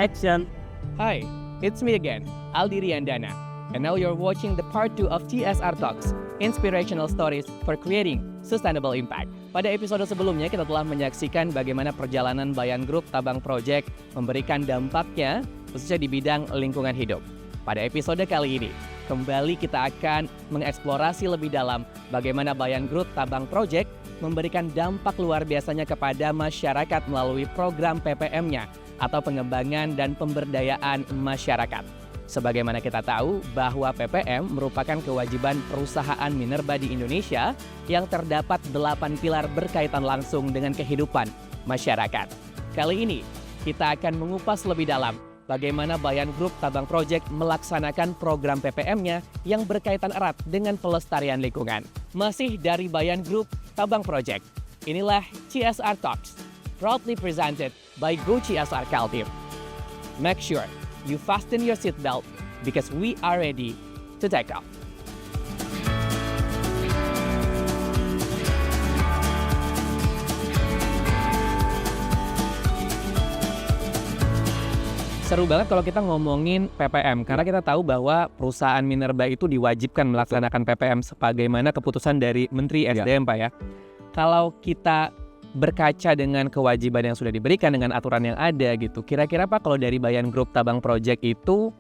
action. Hi, it's me again, Aldi Riandana. And now you're watching the part 2 of TSR Talks, Inspirational Stories for Creating Sustainable Impact. Pada episode sebelumnya kita telah menyaksikan bagaimana perjalanan Bayan Group Tabang Project memberikan dampaknya khususnya di bidang lingkungan hidup. Pada episode kali ini, kembali kita akan mengeksplorasi lebih dalam bagaimana Bayan Group Tabang Project memberikan dampak luar biasanya kepada masyarakat melalui program PPM-nya atau pengembangan dan pemberdayaan masyarakat. Sebagaimana kita tahu bahwa PPM merupakan kewajiban perusahaan minerba di Indonesia yang terdapat 8 pilar berkaitan langsung dengan kehidupan masyarakat. Kali ini kita akan mengupas lebih dalam bagaimana Bayan Group Tabang Project melaksanakan program PPM-nya yang berkaitan erat dengan pelestarian lingkungan. Masih dari Bayan Group Tabang Project, inilah CSR Talks, proudly presented by Go CSR Kaltim. Make sure you fasten your seatbelt because we are ready to take off. Seru banget kalau kita ngomongin PPM, karena kita tahu bahwa perusahaan minerba itu diwajibkan melaksanakan PPM sebagaimana keputusan dari Menteri SDM, Pak ya. Kalau kita berkaca dengan kewajiban yang sudah diberikan dengan aturan yang ada gitu, kira-kira Pak kalau dari Bayan Group Tabang Project itu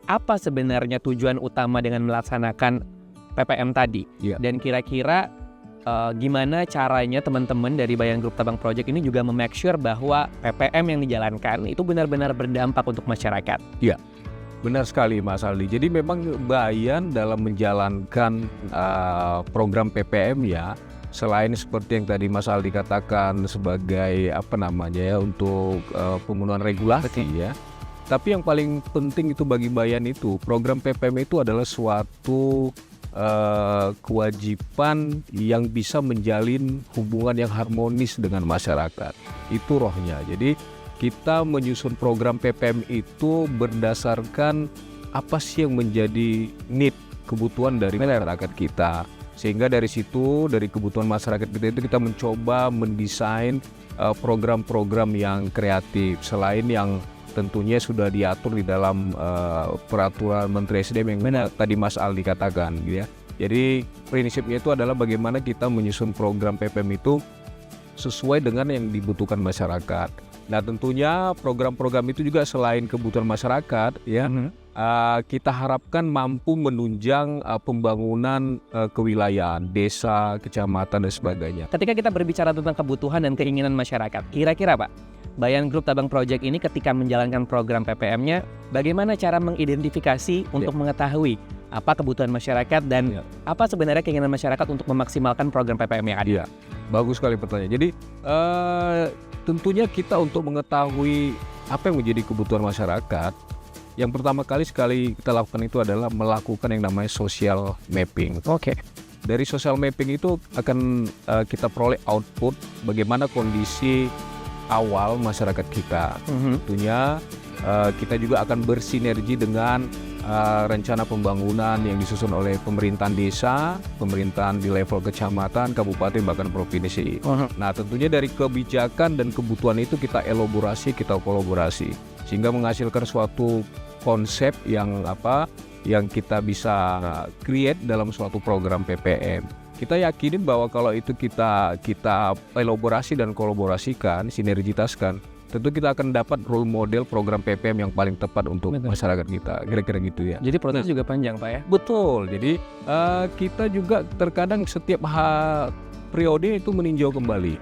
apa sebenarnya tujuan utama dengan melaksanakan PPM tadi? Dan kira-kira gimana caranya teman-teman dari Bayan Group Tabang Project ini juga memake sure bahwa PPM yang dijalankan itu benar-benar berdampak untuk masyarakat? Iya, benar sekali Mas Aldi. Jadi memang Bayan dalam menjalankan program PPM ya, selain seperti yang tadi Mas Aldi katakan sebagai untuk pemenuhan regulasi ya, tapi yang paling penting itu bagi Bayan itu program PPM itu adalah suatu kewajiban yang bisa menjalin hubungan yang harmonis dengan masyarakat. Itu rohnya. Jadi kita menyusun program PPM itu berdasarkan apa sih yang menjadi need, kebutuhan dari masyarakat kita. Sehingga dari situ, dari kebutuhan masyarakat kita itu kita mencoba mendesain program-program yang kreatif. Selain yang tentunya sudah diatur di dalam peraturan Menteri SDM yang tadi Mas Aldi katakan gitu ya. Jadi prinsipnya itu adalah bagaimana kita menyusun program PPM itu sesuai dengan yang dibutuhkan masyarakat. Nah tentunya program-program itu juga selain kebutuhan masyarakat ya, kita harapkan mampu menunjang pembangunan kewilayahan, desa, kecamatan dan sebagainya. Ketika kita berbicara tentang kebutuhan dan keinginan masyarakat, kira-kira Pak, Bayan Group Tabang Project ini ketika menjalankan program PPM-nya, bagaimana cara mengidentifikasi untuk mengetahui apa kebutuhan masyarakat dan apa sebenarnya keinginan masyarakat untuk memaksimalkan program PPM yang ada? Iya, bagus sekali pertanyaan. Jadi tentunya kita untuk mengetahui apa yang menjadi kebutuhan masyarakat, yang pertama kali kita lakukan itu adalah melakukan yang namanya social mapping. Oke. Dari social mapping itu akan kita peroleh output bagaimana kondisi awal masyarakat kita. Tentunya kita juga akan bersinergi dengan rencana pembangunan yang disusun oleh pemerintahan desa, pemerintahan di level kecamatan, kabupaten, bahkan provinsi. Nah tentunya dari kebijakan dan kebutuhan itu kita elaborasi, kita kolaborasi sehingga menghasilkan suatu konsep yang kita bisa create dalam suatu program PPM. Kita yakinin bahwa kalau itu kita elaborasi dan kolaborasikan, sinergitaskan, tentu kita akan dapat role model program PPM yang paling tepat untuk masyarakat kita, kira-kira gitu ya. Jadi proses juga panjang Pak ya? Betul, jadi kita juga terkadang setiap periode itu meninjau kembali.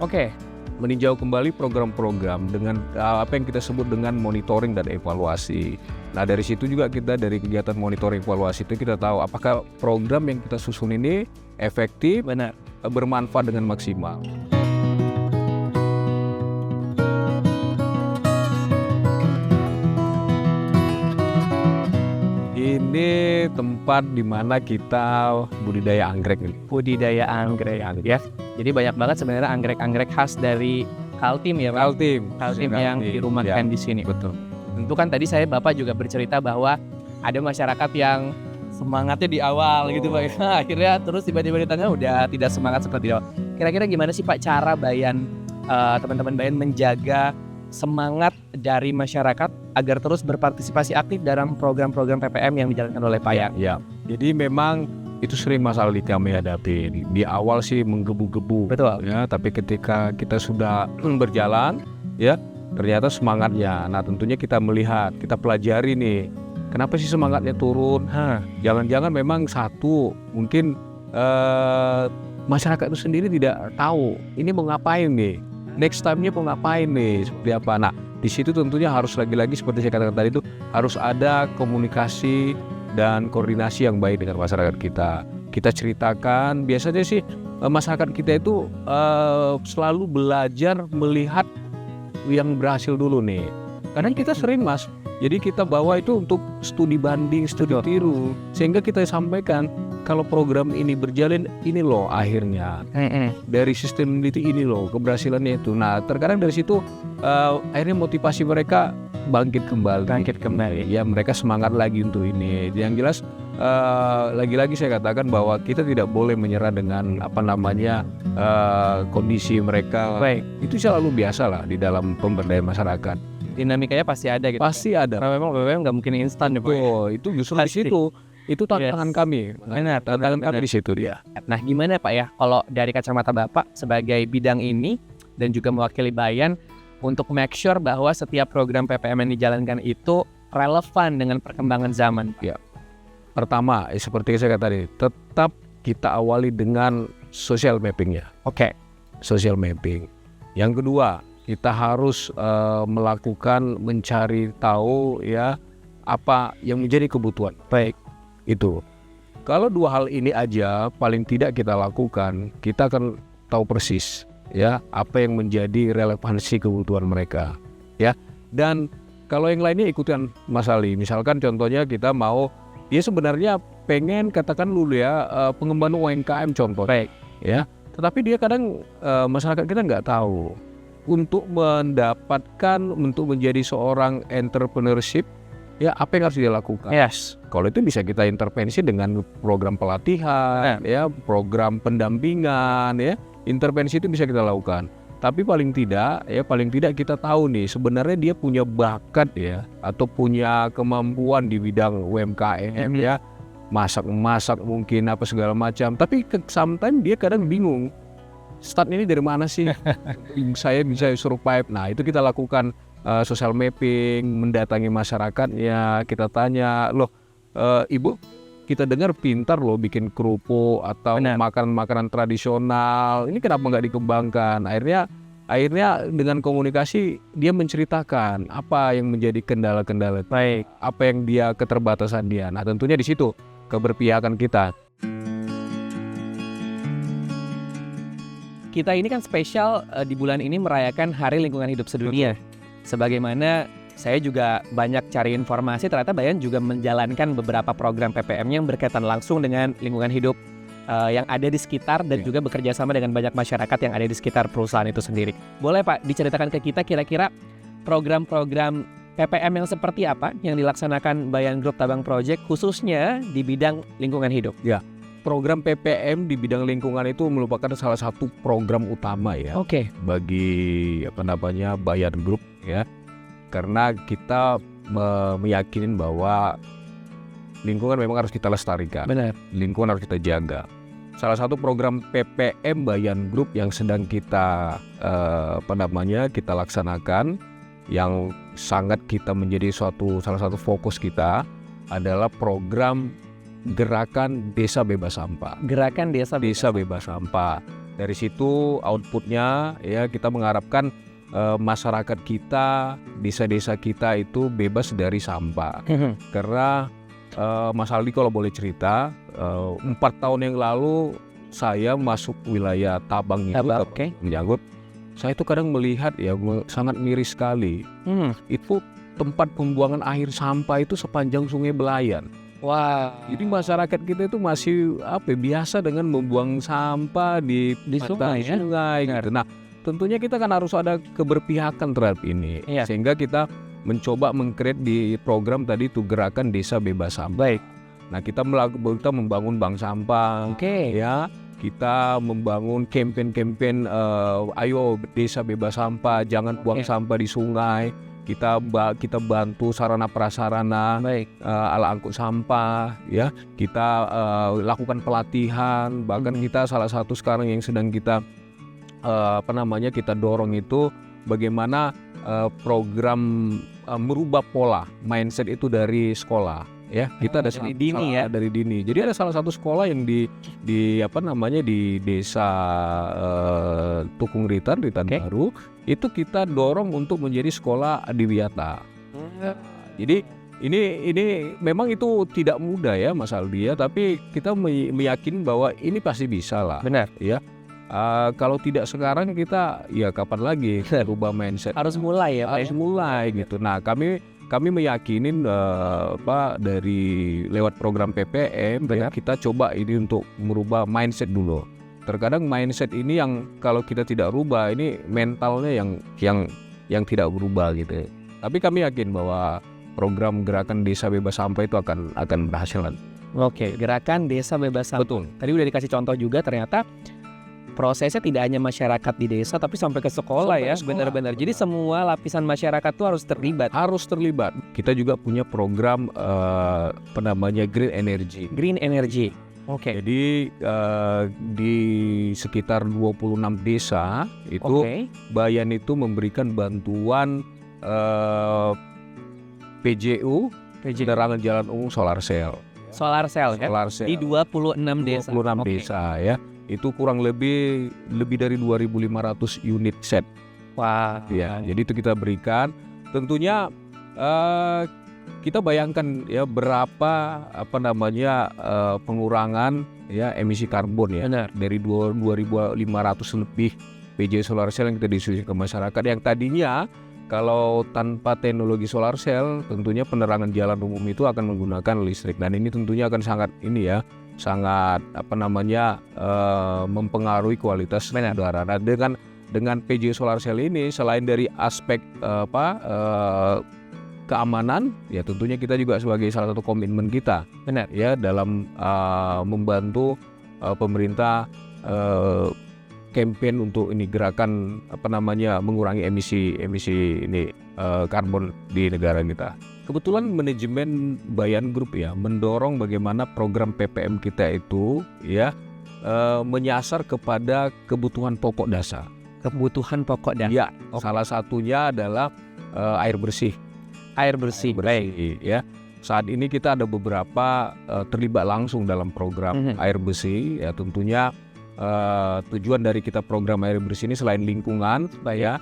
Meninjau kembali program-program dengan apa yang kita sebut dengan monitoring dan evaluasi. Nah dari situ juga kita dari kegiatan monitoring evaluasi itu kita tahu apakah program yang kita susun ini efektif, bermanfaat dengan maksimal. Ini tempat di mana kita budidaya anggrek. Budidaya anggrek ya. Jadi banyak banget sebenarnya anggrek-anggrek khas dari Kaltim ya Pak? Kaltim yang dirumahkan di sini. Betul. Tentu kan tadi Bapak juga bercerita bahwa ada masyarakat yang semangatnya di awal gitu Pak. Akhirnya terus tiba-tiba di tengah udah tidak semangat seperti itu. Kira-kira gimana sih Pak cara teman-teman Bayan menjaga semangat dari masyarakat agar terus berpartisipasi aktif dalam program-program PPM yang dijalankan oleh Pak Yan? Ya, jadi memang itu sering masalah di kami hadapi. Di awal sih menggebu-gebu, Betul. ya, tapi ketika kita sudah berjalan, ya, ternyata semangatnya. Nah, tentunya kita melihat, kita pelajari nih, kenapa sih semangatnya turun? Jangan-jangan memang satu, mungkin masyarakat itu sendiri tidak tahu ini mau ngapain nih, next time-nya mau ngapain nih, seperti apa. Nah, di situ tentunya harus lagi-lagi seperti saya katakan tadi itu harus ada komunikasi dan koordinasi yang baik dengan masyarakat kita. Kita ceritakan, biasanya sih masyarakat kita itu selalu belajar melihat yang berhasil dulu nih. Kadang kita sering Mas, jadi kita bawa itu untuk studi banding, studi tiru, sehingga kita sampaikan kalau program ini berjalan ini loh akhirnya dari sustainability ini loh keberhasilannya itu. Nah, terkadang dari situ akhirnya motivasi mereka bangkit kembali. Ya, mereka semangat lagi untuk ini. Yang jelas lagi-lagi saya katakan bahwa kita tidak boleh menyerah dengan kondisi mereka. Baik. Itu selalu biasa lah di dalam pemberdayaan masyarakat. Dinamikanya pasti ada gitu. Pasti ada. Karena memang BBM nggak mungkin instan ya Pak. Oh, itu justru di Pasti. situ. Itu tantangan kami. Benar, Tantangan kami benar. di situ dia. Nah, gimana Pak ya kalau dari kacamata Bapak sebagai bidang ini dan juga mewakili Bayan untuk make sure bahwa setiap program PPM yang dijalankan itu relevan dengan perkembangan zaman? Ya. Pertama, seperti saya katakan tadi, tetap kita awali dengan social mapping ya. Oke. Social mapping. Yang kedua, kita harus mencari tahu ya apa yang menjadi kebutuhan. Baik. Itu. Kalau dua hal ini aja paling tidak kita lakukan, kita akan tahu persis ya apa yang menjadi relevansi kebutuhan mereka ya. Dan kalau yang lainnya ikutan Mas Ali, misalkan contohnya kita mau dia sebenarnya pengen katakan dulu ya pengembangan UMKM contoh. Baik. Ya, tetapi dia kadang masyarakat kita nggak tahu untuk menjadi seorang entrepreneurship ya apa yang harus dia lakukan. Yes. Kalau itu bisa kita intervensi dengan program pelatihan, ya, program pendampingan, ya, intervensi itu bisa kita lakukan. Tapi paling tidak kita tahu nih sebenarnya dia punya bakat ya atau punya kemampuan di bidang UMKM ya, masak mungkin apa segala macam. Tapi sometimes dia kadang bingung. Start ini dari mana sih? Saya bisa survive. Nah, itu kita lakukan social mapping, mendatangi masyarakat ya, kita tanya, loh Ibu, kita dengar pintar loh bikin kerupuk atau makanan-makanan tradisional. Ini kenapa nggak dikembangkan? Akhirnya dengan komunikasi dia menceritakan apa yang menjadi kendala-kendala, Baik. apa yang dia keterbatasan dia. Nah, tentunya di situ keberpihakan kita. Kita ini kan spesial di bulan ini merayakan Hari Lingkungan Hidup Sedunia. Sebagaimana saya juga banyak cari informasi, ternyata Bayan juga menjalankan beberapa program PPM yang berkaitan langsung dengan lingkungan hidup yang ada di sekitar dan juga bekerja sama dengan banyak masyarakat yang ada di sekitar perusahaan itu sendiri. Boleh Pak diceritakan ke kita kira-kira program-program PPM yang seperti apa yang dilaksanakan Bayan Group Tabang Project khususnya di bidang lingkungan hidup? Ya. Program PPM di bidang lingkungan itu merupakan salah satu program utama ya. Oke. Bagi Bayan Group ya. Karena kita meyakini bahwa lingkungan memang harus kita lestarikan. Benar. Lingkungan harus kita jaga. Salah satu program PPM Bayan Group yang sedang kita kita laksanakan yang sangat kita menjadi salah satu fokus kita adalah program Gerakan Desa Bebas Sampah. Gerakan Desa Bebas Sampah. Dari situ outputnya ya kita mengharapkan masyarakat kita, desa-desa kita itu bebas dari sampah. Karena Mas Aldi kalau boleh cerita, 4 tahun yang lalu saya masuk wilayah Tabang itu menyangkut. Saya itu kadang melihat ya sangat miris sekali. Itu tempat pembuangan akhir sampah itu sepanjang Sungai Belayan. Wah. Jadi masyarakat kita itu masih biasa dengan membuang sampah di sungai gitu. Nah, tentunya kita kan harus ada keberpihakan terhadap ini. Iya. Sehingga kita mencoba meng-create di program tadi itu Gerakan Desa Bebas Sampah. Baik. Nah, kita membangun bank sampah. Oke. Ya, kita membangun kampanye-kampanye ayo desa bebas sampah, jangan buang sampah di sungai. Kita bantu sarana prasarana ala angkut sampah, ya. Kita lakukan pelatihan, bahkan kita salah satu sekarang yang sedang kita kita dorong itu bagaimana program merubah pola mindset itu dari sekolah, ya. Kita ada dari dini, ya. Dari dini. Jadi ada salah satu sekolah yang di desa Tukung Ritan Baru, itu kita dorong untuk menjadi sekolah adiwiyata. Jadi ini memang itu tidak mudah ya Mas Aldi ya, tapi kita meyakini bahwa ini pasti bisa lah. Benar. Ya. Kalau tidak sekarang kita ya kapan lagi rubah mindset. Harus mulai ya Pak. Harus mulai gitu. Nah kami meyakinin dari lewat program PPM ya, kita coba ini untuk merubah mindset dulu. Terkadang mindset ini yang kalau kita tidak rubah, ini mentalnya yang tidak berubah gitu. Tapi kami yakin bahwa program gerakan desa bebas sampah itu akan berhasil. Oke, gerakan desa bebas sampah. Betul. Tadi udah dikasih contoh juga, ternyata prosesnya tidak hanya masyarakat di desa tapi sampai ke sekolah ya, benar-benar. Jadi semua lapisan masyarakat itu harus terlibat. Harus terlibat. Kita juga punya program Green Energy. Green Energy. Oke. Jadi di sekitar 26 desa itu Bayan itu memberikan bantuan PJU, penerangan jalan umum solar cell. Solar cell ya. Di 26 desa. 26 desa ya. Itu kurang lebih dari 2.500 unit set. Wah. Ya, jadi itu kita berikan. Tentunya kita bayangkan ya berapa pengurangan ya emisi karbon ya. Benar. Dari 2.500 lebih PJ solar cell yang kita distribusikan ke masyarakat, yang tadinya kalau tanpa teknologi solar cell tentunya penerangan jalan umum itu akan menggunakan listrik, dan ini tentunya akan sangat mempengaruhi kualitas udara. Nah, dengan PJ solar cell ini selain dari aspek keamanan, ya tentunya kita juga sebagai salah satu komitmen kita, benar ya, dalam membantu pemerintah campaign untuk ini gerakan mengurangi emisi karbon di negara kita. Kebetulan manajemen Bayan Group ya mendorong bagaimana program PPM kita itu ya menyasar kepada kebutuhan pokok dasar. Kebutuhan pokok dasar. Ya, salah satunya adalah air bersih. Air bersih. Ya. Saat ini kita ada beberapa terlibat langsung dalam program air bersih. Ya, tentunya tujuan dari kita program air bersih ini selain lingkungan, ya,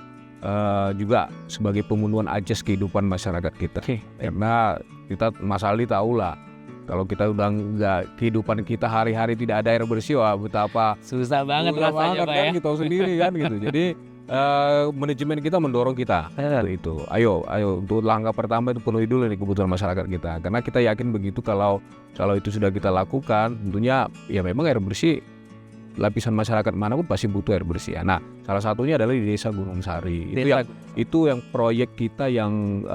juga sebagai pemenuhan ajas kehidupan masyarakat kita. Karena kita Mas Aldi tahu lah, kalau kita udah nggak, kehidupan kita hari-hari tidak ada air bersih, wah betapa susah banget rasanya Pak ya. Kita tahu sendiri kan gitu. Jadi manajemen kita mendorong kita itu. Ayo untuk langkah pertama itu penuhi dulu nih kebutuhan masyarakat kita. Karena kita yakin begitu, kalau itu sudah kita lakukan, tentunya ya memang air bersih, lapisan masyarakat manapun pasti butuh air bersih. Nah, salah satunya adalah di Desa Gunung Sari. Itu yang proyek kita yang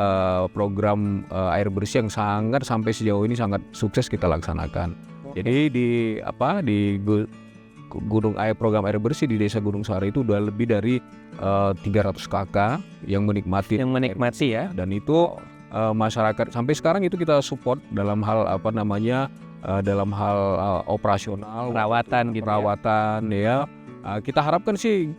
program air bersih yang sangat sampai sejauh ini sangat sukses kita laksanakan. Jadi di program air bersih di Desa Gunung Sari itu udah lebih dari 300 kakak yang menikmati ya. Dan itu masyarakat sampai sekarang itu kita support dalam hal operasional, perawatan ya. Kita harapkan sih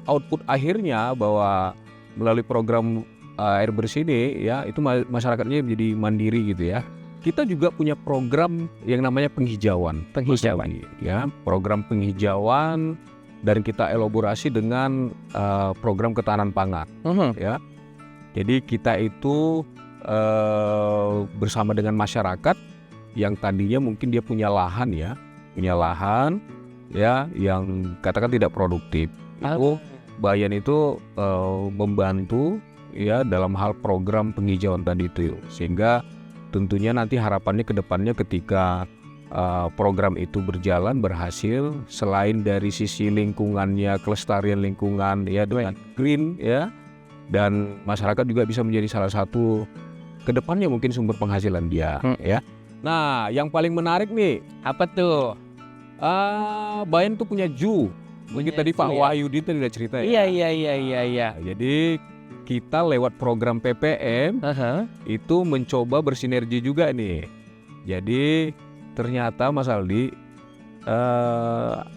output akhirnya bahwa melalui program air bersih ini ya, itu masyarakatnya menjadi mandiri gitu ya. Kita juga punya program yang namanya penghijauan ya, program penghijauan, dan kita elaborasi dengan program ketahanan pangan ya. Jadi kita itu bersama dengan masyarakat yang tadinya mungkin dia punya lahan ya yang katakan tidak produktif. Itu Bayan itu membantu ya dalam hal program penghijauan tadi itu, sehingga tentunya nanti harapannya ke depannya ketika program itu berhasil, selain dari sisi lingkungannya, kelestarian lingkungan ya dengan green ya, dan masyarakat juga bisa menjadi salah satu ke depannya mungkin sumber penghasilan dia ya. Nah, yang paling menarik nih, apa tuh? Bayan tuh punya zoo. Mungkin tadi Pak Wahyudi tadi udah cerita ya. Iya. Jadi kita lewat program PPM itu mencoba bersinergi juga nih. Jadi ternyata Mas Aldi,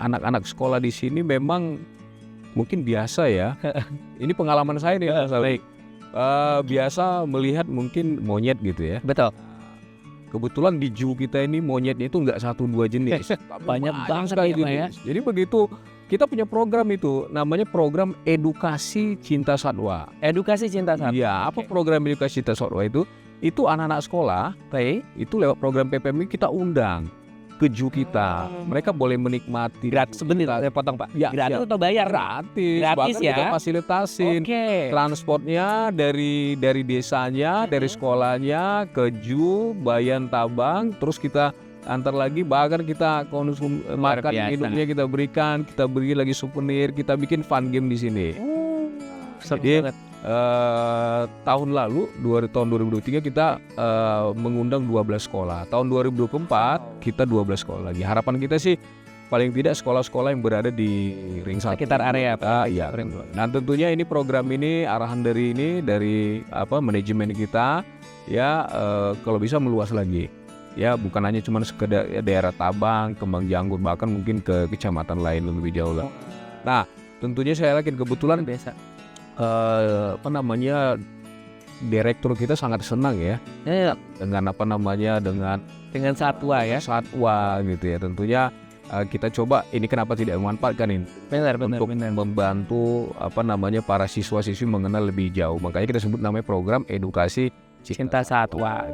anak-anak sekolah di sini memang mungkin biasa ya. Ini pengalaman saya nih Mas Aldi. Biasa melihat mungkin monyet gitu ya. Betul. Kebetulan di zoo kita ini monyetnya itu nggak 1-2 jenis. Banyak banget sekali ya, Pak, ya. jenis. Jadi begitu kita punya program itu, namanya program edukasi cinta satwa. Edukasi cinta satwa. Iya, apa program edukasi cinta satwa itu? Itu anak-anak sekolah, itu lewat program PPM ini kita undang ke zoo kita. Mereka boleh menikmati. Gratis, sebentar saya potong Pak. Ya, Gratis siap. atau bayar? Gratis. Gratis Bahkan ya. kita fasilitasin. Oke. Transportnya dari desanya, dari sekolahnya ke zoo, Bayan Tabang, terus kita antar lagi, bahkan kita makan biasa. minumnya kita berikan, kita beri lagi souvenir, kita bikin fun game di sini. Seru Jadi, banget. tahun lalu, tahun 2023 kita mengundang 12 sekolah. Tahun 2024 kita 12 sekolah lagi. Harapan kita sih paling tidak sekolah-sekolah yang berada di ring 1 Sekitar area Pak. iya. Nah tentunya ini program ini arahan dari manajemen kita ya, kalau bisa meluas lagi. Ya bukan hanya cuma sekedar daerah Tabang, Kembang Janggut, bahkan mungkin ke kecamatan lain lebih jauh lah. Nah tentunya saya yakin kebetulan Biasa. Direktur kita sangat senang ya dengan Dengan satwa ya. satwa gitu ya. Tentunya kita coba ini kenapa tidak memanfaatkan ini Benar. untuk membantu para siswa-siswi mengenal lebih jauh. Makanya kita sebut namanya program edukasi Cinta satwa.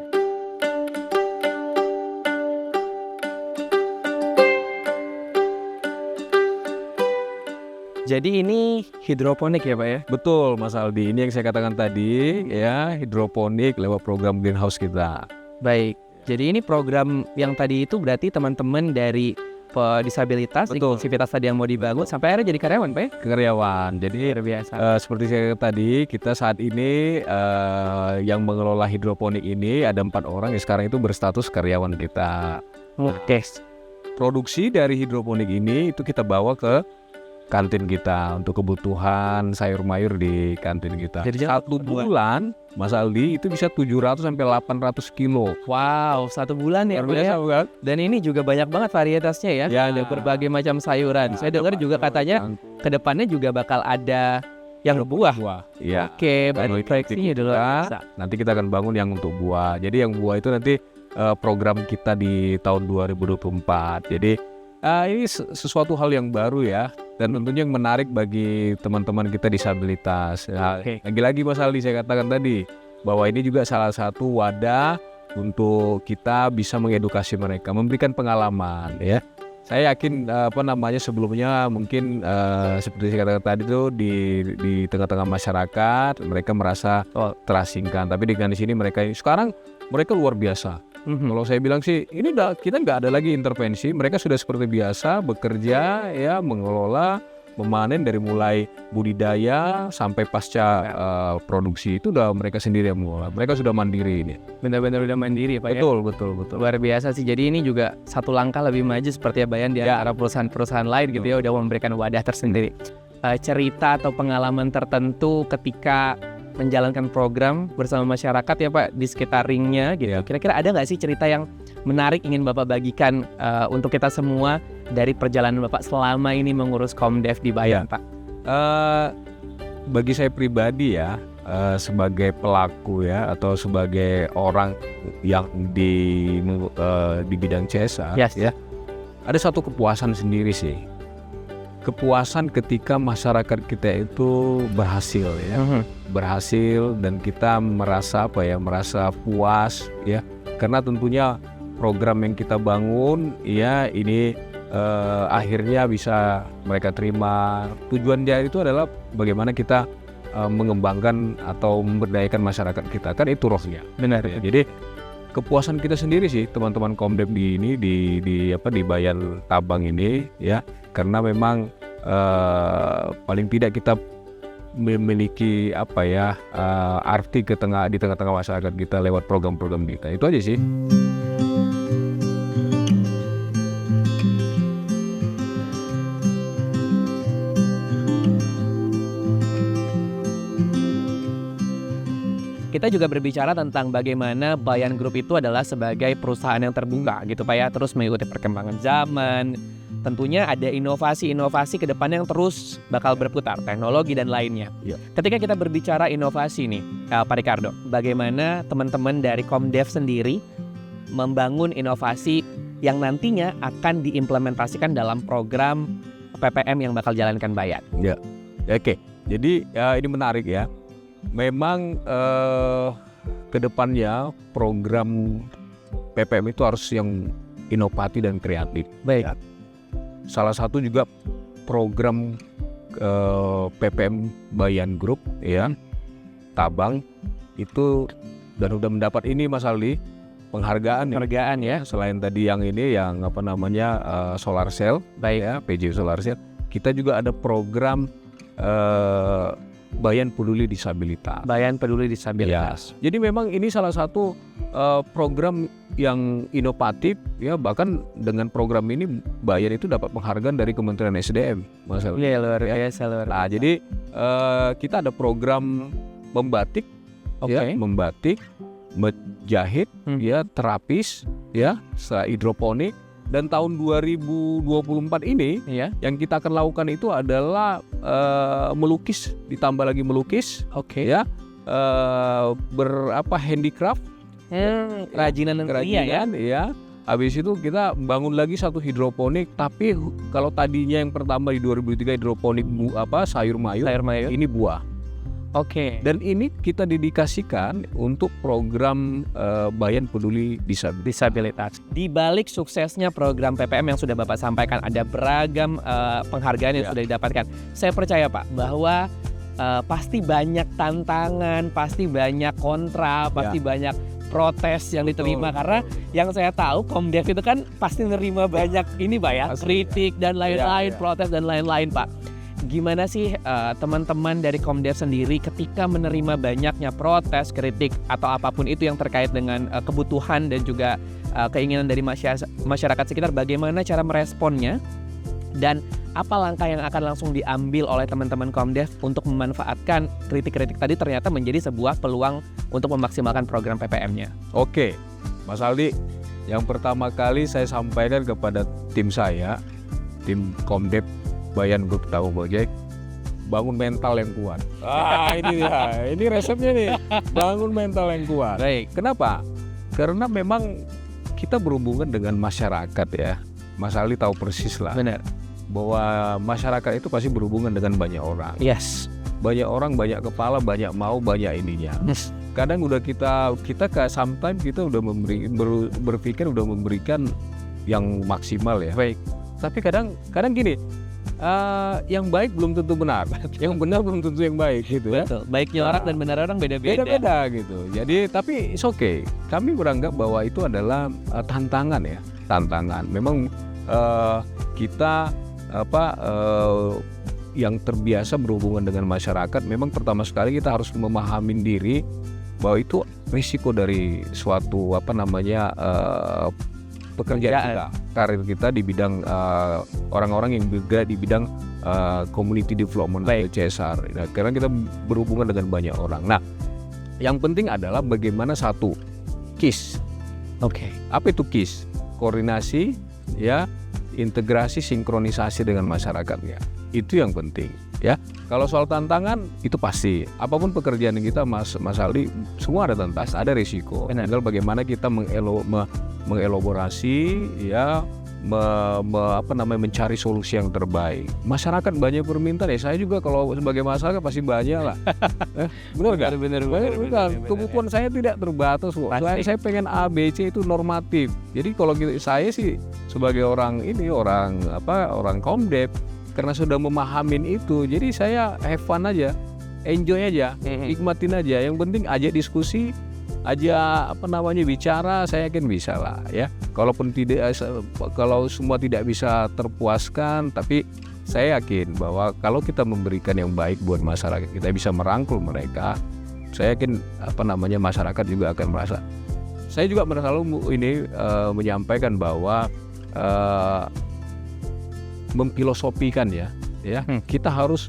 Jadi ini hidroponik ya Pak ya? Betul Mas Aldi, ini yang saya katakan tadi ya, hidroponik lewat program greenhouse kita. Baik, jadi ini program yang tadi itu berarti teman-teman dari disabilitas, inklusivitas tadi yang mau dibangun sampai akhirnya jadi karyawan Pak ya? Karyawan, jadi Luar biasa. seperti saya katakan tadi, kita saat ini yang mengelola hidroponik ini ada 4 orang yang sekarang itu berstatus karyawan kita. Oke. Produksi dari hidroponik ini itu kita bawa ke kantin kita untuk kebutuhan sayur mayur di kantin kita. Jadi satu bulan, Mas Aldi itu bisa 700 sampai 800 kilo. Wow, 1 bulan ya Pak ya? Bukan? Dan ini juga banyak banget varietasnya ya. Ya, Ada berbagai macam sayuran. Saya dengar juga katanya kedepannya juga bakal ada yang buah. Iya. Oke, baik proyeksinya dulu. Nanti kita akan bangun yang untuk buah. Jadi yang buah itu nanti program kita di tahun 2024. Jadi ini sesuatu hal yang baru ya, dan tentunya yang menarik bagi teman-teman kita disabilitas. Nah, lagi-lagi Mas Aldi saya katakan tadi bahwa ini juga salah satu wadah untuk kita bisa mengedukasi mereka, memberikan pengalaman ya. Saya yakin sebelumnya mungkin seperti saya katakan tadi tuh di tengah-tengah masyarakat mereka merasa terasingkan, tapi dengan di sini mereka luar biasa. Kalau saya bilang sih, ini kita nggak ada lagi intervensi, mereka sudah seperti biasa bekerja ya, mengelola, memanen dari mulai budidaya sampai pasca produksi itu udah mereka sendiri yang mengelola. Mereka sudah mandiri ini. Benar-benar udah mandiri Pak ya? Betul. Luar biasa sih. Jadi ini juga satu langkah lebih maju seperti Bayan di antara perusahaan-perusahaan lain gitu ya, udah memberikan wadah tersendiri. Cerita atau pengalaman tertentu ketika menjalankan program bersama masyarakat ya Pak di sekitar ringnya gitu. Kira-kira ada nggak sih cerita yang menarik ingin Bapak bagikan untuk kita semua dari perjalanan Bapak selama ini mengurus Komdev di Bayan Pak? Bagi saya pribadi ya, sebagai pelaku ya atau sebagai orang yang di bidang CSR ya, ada satu kepuasan sendiri sih. Kepuasan ketika masyarakat kita itu berhasil ya, berhasil dan kita merasa puas ya, karena tentunya program yang kita bangun ya ini akhirnya bisa mereka terima. Tujuan dia itu adalah bagaimana kita mengembangkan atau memberdayakan masyarakat kita, kan itu rohnya. Benar ya. Jadi kepuasan kita sendiri sih teman-teman Komdev di Bayan Tabang ini ya, karena memang paling tidak kita memiliki arti di tengah-tengah masyarakat kita lewat program-program kita. Itu aja sih. kita juga berbicara tentang bagaimana Bayan Group itu adalah sebagai perusahaan yang terbuka gitu Pak ya, terus mengikuti perkembangan zaman. Tentunya ada inovasi-inovasi ke depan yang terus bakal berputar, teknologi dan lainnya. Ya. Ketika kita berbicara inovasi nih, Pak Ricardo, bagaimana teman-teman dari Komdev sendiri membangun inovasi yang nantinya akan diimplementasikan dalam program PPM yang bakal jalankan Bayan? Ya, oke. Jadi ya ini menarik ya. Memang kedepannya program PPM itu harus yang inovatif dan kreatif. Baik. Ya. Salah satu juga program PPM Bayan Group ya, Tabang itu dan udah mendapat ini Mas Aldi penghargaan ya. Selain tadi yang ini yang apa namanya solar cell, Baik ya, PJ Solar Cell, kita juga ada program Bayan Peduli Disabilitas. Bayan Peduli Disabilitas. Ya. Jadi memang ini salah satu program yang inovatif ya, bahkan dengan program ini Bayan itu dapat penghargaan dari Kementerian SDM, Mas Aldi. Iya, luar biasa. Nah, jadi kita ada program membatik, ya, membatik, menjahit, ya, terapis, ya, hidroponik. Dan tahun 2024 ini Iya. yang kita akan lakukan itu adalah melukis, ditambah lagi melukis, ya, handicraft, Kerajinan kerajinan, ya. Habis itu kita bangun lagi satu hidroponik, tapi kalau tadinya yang pertama di 2003 hidroponik sayur mayur, ini buah. Oke. Dan ini kita dedikasikan untuk program Bayan Peduli Disabilitas. Di balik suksesnya program PPM yang sudah Bapak sampaikan, ada beragam penghargaan yang sudah didapatkan. Saya percaya Pak bahwa pasti banyak tantangan, pasti banyak kontra, pasti banyak protes yang diterima. Karena yang saya tahu Komdev itu kan pasti nerima banyak ini Pak ya, kritik dan lain-lain, protes dan lain-lain Pak. Gimana sih teman-teman dari Komdev sendiri ketika menerima banyaknya protes, kritik atau apapun itu yang terkait dengan kebutuhan dan juga keinginan dari masyarakat sekitar, bagaimana cara meresponnya dan apa langkah yang akan langsung diambil oleh teman-teman Komdev untuk memanfaatkan kritik-kritik tadi ternyata menjadi sebuah peluang untuk memaksimalkan program PPM-nya? Oke, Mas Aldi, yang pertama kali saya sampaikan kepada tim saya, tim Komdev Bayan Group Tahu Bojek, bangun mental yang kuat. Ini dia, ini resepnya nih, bangun mental yang kuat. Baik. Kenapa? Karena memang kita berhubungan dengan masyarakat ya. Mas Ali tahu persis lah. Benar. Bahwa masyarakat itu pasti berhubungan dengan banyak orang. Yes. Banyak orang, banyak kepala, banyak mau, banyak ininya. Kadang udah kita sometimes kita udah berpikir udah memberikan yang maksimal ya. Baik. Tapi kadang gini. Yang baik belum tentu benar, yang benar belum tentu yang baik gitu ya. Betul. Baiknya orang dan benar orang beda-beda. Beda-beda gitu. Jadi tapi it's okay. Kami beranggap bahwa itu adalah tantangan ya, tantangan. Memang kita yang terbiasa berhubungan dengan masyarakat, memang pertama sekali kita harus memahami diri bahwa itu risiko dari suatu pekerjaan kita, karir kita di bidang orang-orang yang bergerak di bidang community development atau CSR. Nah, karena kita berhubungan dengan banyak orang. Nah, yang penting adalah bagaimana satu KIS. Oke. Apa itu KIS? Koordinasi, ya, integrasi, sinkronisasi dengan masyarakatnya. Itu yang penting. Ya, kalau soal tantangan itu pasti. Apapun pekerjaan kita, Mas Aldi, semua ada tantangan, ada risiko. Tinggal bagaimana kita mengelaborasi, ya, mencari solusi yang terbaik. Masyarakat banyak permintaan ya. Saya juga kalau sebagai masyarakat pasti banyak lah. Benar nggak? Benar. Kemampuan saya tidak terbatas. Saya pengen A, B, C itu normatif. Jadi kalau saya sih sebagai orang Komdev, karena sudah memahamin itu, jadi saya have fun aja, enjoy aja, nikmatin aja. Yang penting aja diskusi, aja bicara, saya yakin bisa lah ya. Kalau semua tidak bisa terpuaskan, tapi saya yakin bahwa kalau kita memberikan yang baik buat masyarakat, kita bisa merangkul mereka. Saya yakin masyarakat juga akan merasa. Saya juga selalu menyampaikan bahwa memfilosofikan ya, kita harus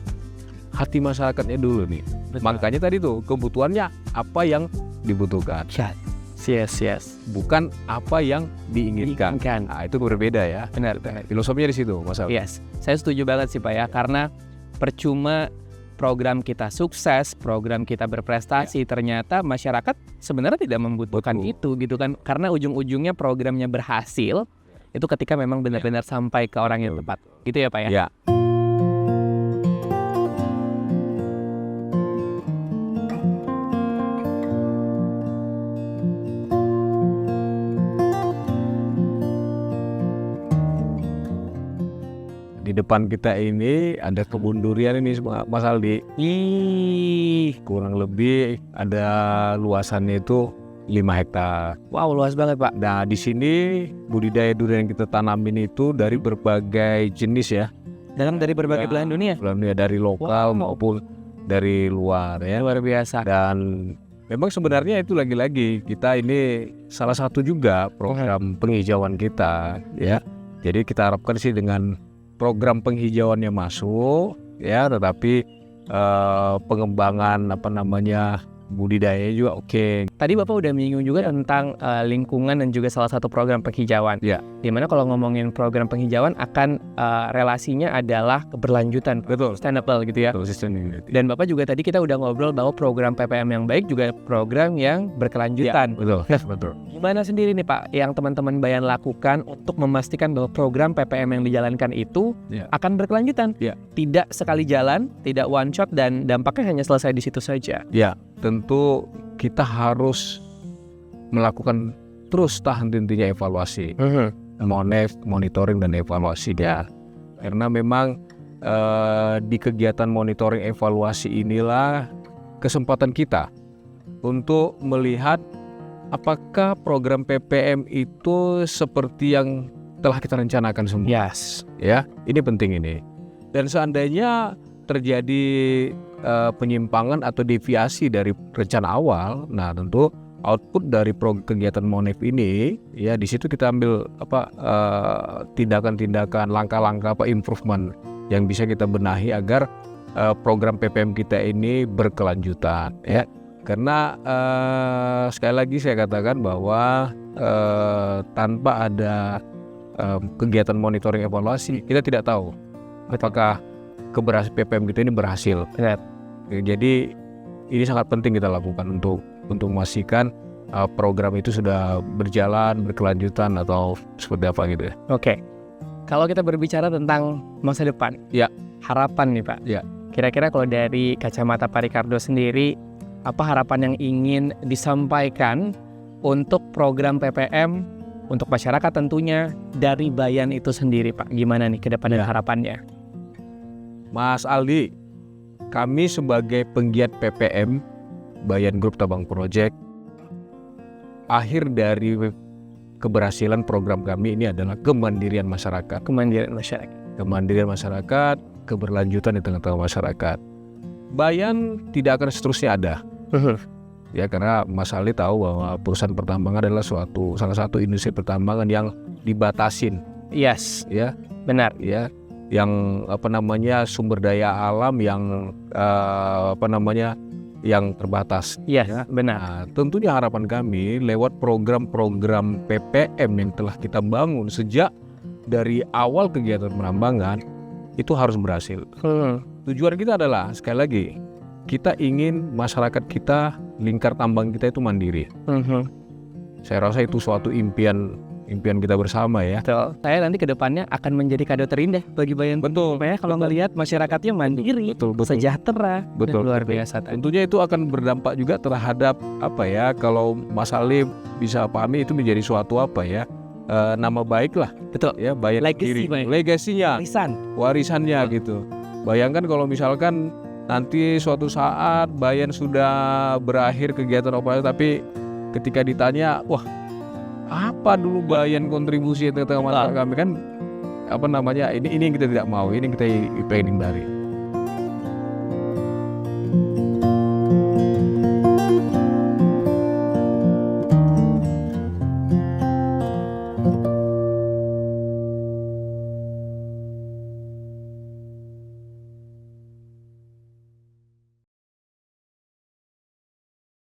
hati masyarakatnya dulu nih. Betul. Makanya tadi tuh kebutuhannya apa yang dibutuhkan, Yes. bukan apa yang diinginkan. Nah, itu berbeda ya. Benar. Filosofinya di situ, Mas Aldi. Yes, saya setuju banget sih Pak ya, karena percuma program kita sukses, program kita berprestasi, ternyata masyarakat sebenarnya tidak membutuhkan Betul. itu gitu kan, karena ujung-ujungnya programnya berhasil itu ketika memang benar-benar sampai ke orang yang tepat, gitu ya Pak ya. Ya. Di depan kita ini ada kebun durian ini Mas Aldi. Kurang lebih ada luasannya itu 5 hektar. Wow, luas banget Pak. Nah, di sini budidaya durian yang kita tanamin itu dari berbagai jenis ya. Dari berbagai belahan dunia. Belahan dunia, dari lokal maupun dari luar ya. Luar biasa. Dan memang sebenarnya itu lagi-lagi kita ini salah satu juga program penghijauan kita ya. Jadi kita harapkan sih dengan program penghijauannya masuk ya, tetapi pengembangan budidaya juga oke. Tadi Bapak udah menyinggung juga tentang lingkungan dan juga salah satu program penghijauan. Ya. Dimana kalau ngomongin program penghijauan akan relasinya adalah keberlanjutan, Betul. sustainable gitu ya. Sustainability. Dan Bapak juga tadi kita udah ngobrol bahwa program PPM yang baik juga program yang berkelanjutan. Betul. Nah, Betul. gimana sendiri nih Pak yang teman-teman Bayan lakukan untuk memastikan bahwa program PPM yang dijalankan itu akan berkelanjutan? Ya. Tidak sekali jalan, tidak one shot dan dampaknya hanya selesai di situ saja. Ya, tentu kita harus melakukan terus henti-hentinya evaluasi, monitoring dan evaluasi ya. Karena memang di kegiatan monitoring evaluasi inilah kesempatan kita untuk melihat apakah program PPM itu seperti yang telah kita rencanakan semua. Yes. Ya, ini penting ini. Dan seandainya terjadi penyimpangan atau deviasi dari rencana awal, nah tentu output dari kegiatan Monef ini ya di situ kita ambil tindakan-tindakan, langkah-langkah improvement yang bisa kita benahi agar program PPM kita ini berkelanjutan ya. Karena sekali lagi saya katakan bahwa tanpa ada kegiatan monitoring evaluasi kita tidak tahu apakah keberhasilan PPM kita ini berhasil. Benar. Jadi ini sangat penting kita lakukan untuk memastikan program itu sudah berjalan, berkelanjutan atau seperti apa gitu ya. Oke. Kalau kita berbicara tentang masa depan, harapan nih Pak. Kira-kira kalau dari kacamata Pak Ricardo sendiri, apa harapan yang ingin disampaikan untuk program PPM untuk masyarakat tentunya dari Bayan itu sendiri Pak? Gimana nih ke depan dan harapannya? Mas Aldi, kami sebagai penggiat PPM Bayan Group Tabang Project, akhir dari keberhasilan program kami ini adalah kemandirian masyarakat. Kemandirian masyarakat. Kemandirian masyarakat, keberlanjutan di tengah-tengah masyarakat. Bayan tidak akan seterusnya ada. Ya, karena Mas Ali tahu bahwa perusahaan pertambangan adalah salah satu industri pertambangan yang dibatasin. Yes. Ya, benar. Ya, yang sumber daya alam yang yang terbatas. Yes, benar. Nah, tentunya harapan kami lewat program-program PPM yang telah kita bangun sejak dari awal kegiatan penambangan itu harus berhasil. Tujuan kita adalah sekali lagi kita ingin masyarakat kita, lingkar tambang kita itu mandiri. Saya rasa itu suatu impian kita bersama ya. Betul. Saya nanti ke depannya akan menjadi kado terindah bagi Bayan. Betul. Ya, kalau ngelihat masyarakatnya mandiri, betul. sejahtera, betul. Luar biasa. Tentunya itu akan berdampak juga terhadap kalau Mas Ali bisa pahami itu menjadi suatu nama baik lah. Betul. Ya, Bayan Legacy, sendiri. Legasinya, warisannya gitu. Bayangkan kalau misalkan nanti suatu saat Bayan sudah berakhir kegiatan operasi, tapi ketika ditanya, wah, apa dulu Bayan kontribusi tengah-tengah masyarakat kami kan ini yang kita tidak mau, ini yang kita pengen hindari.